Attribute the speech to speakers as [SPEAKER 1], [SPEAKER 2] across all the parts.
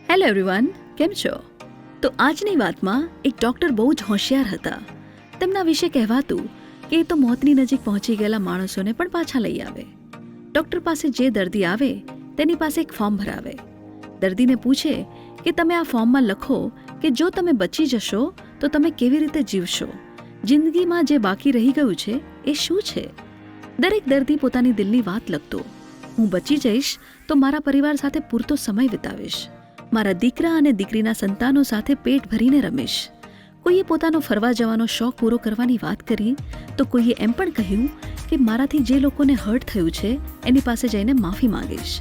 [SPEAKER 1] Hello everyone, કેમ છો? તો આજની વાતમાં એક ડૉક્ટર બહુ જ હોશિયાર હતા. તેમના વિશે કહેવાતું કે એ તો મોતની નજીક પહોંચી ગયેલા માણસોને પણ પાછા લઈ આવે. ડૉક્ટર પાસે જે દર્દી આવે તેની પાસે એક ફોર્મ ભરાવે. દર્દીને પૂછે કે તમે આ ફોર્મમાં લખો કે જો તમે બચી જશો તો તમે કેવી રીતે જીવશો, જિંદગીમાં જે બાકી રહી ગયું છે એ શું છે. દરેક દર્દી પોતાની દિલની વાત લખતો. હું બચી જઈશ તો મારા પરિવાર સાથે પૂરતો સમય વિતાવીશ, મારા દીકરા અને દીકરીના સંતાનો સાથે પેટ ભરીને રમીશ. કોઈએ પોતાનો ફરવા જવાનો શોખ પૂરો કરવાની વાત કરી તો કોઈએ એમ પણ કહ્યું કે મારાથી જે લોકોને હર્ટ થયું છે એની પાસે જઈને માફી માંગીશ.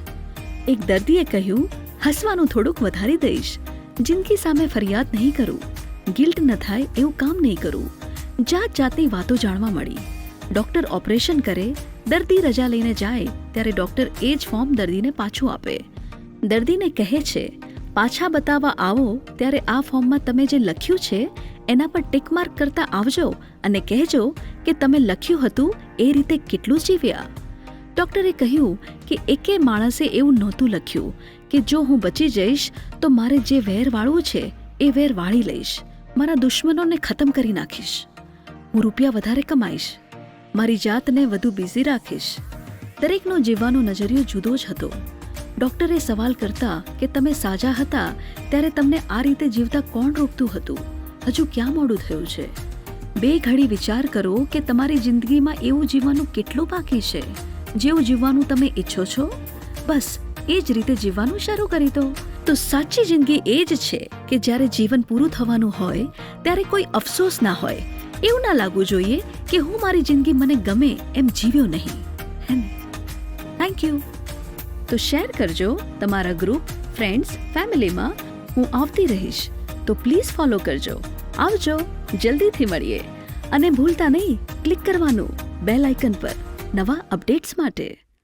[SPEAKER 1] એક દર્દીએ કહ્યું, હસવાનું થોડુંક વધારી દઈશ, જિંદગી સામે ફરિયાદ નહીં કરું, ગિલ્ટ ન થાય એવું કામ નહીં કરું. જાત જાતની વાતો જાણવા મળી. ડૉક્ટર ઓપરેશન કરે, દર્દી રજા લઈને જાય ત્યારે ડૉક્ટર એ જ ફોર્મ દર્દીને પાછું આપે. દર્દીને કહે છે, પાછા બતાવવા આવો ત્યારે આ ફોર્મમાં તમે જે લખ્યું છે એના પર ટિક માર્ક કરતા આવજો અને કહેજો કે તમે લખ્યું હતું એ રીતે કેટલું જીવ્યા. ડૉક્ટરે કહ્યું કે એકે માણસે એવું નહોતું લખ્યું કે જો હું બચી જઈશ તો મારે જે વેર વાળવું છે એ વેર વાળી લઈશ, મારા દુશ્મનોને ખતમ કરી નાખીશ, હું રૂપિયા વધારે કમાઈશ, મારી જાતને વધુ બિઝી રાખીશ. દરેકનો જીવવાનો નજરિયો જુદો જ હતો. ડૉક્ટરે સવાલ કરતા કે તમે સાજા હતા ત્યારે તમને આ રીતે જીવતા કોણ રોકતું હતું? હજુ ક્યાં મોડું થયું છે? 2 ઘડી વિચાર કરો કે તમારી જિંદગીમાં એવું જીવવાનું કેટલું બાકી છે. જેવું જીવવાનું તમે ઈચ્છો છો બસ એ જ રીતે જીવવાનું શરૂ કરી દો. તો સાચી જિંદગી એ જ છે કે જ્યારે જીવન પૂરું થવાનું હોય ત્યારે કોઈ અફસોસ ના હોય, એવું ના લાગવું જોઈએ કે હું મારી જિંદગી મને ગમે એમ જીવ્યો નહીં. હે ને? Thank you. તો શેર કરજો તમારા ગ્રુપ, ફ્રેન્ડ્સ, ફેમિલીમાં. હું આવતી રહીશ તો પ્લીઝ ફોલો કરજો. આવજો, જલ્દીથી મળીએ. અને ભૂલતા નહીં ક્લિક કરવાનું બેલ આઇકન પર નવા અપડેટ્સ માટે.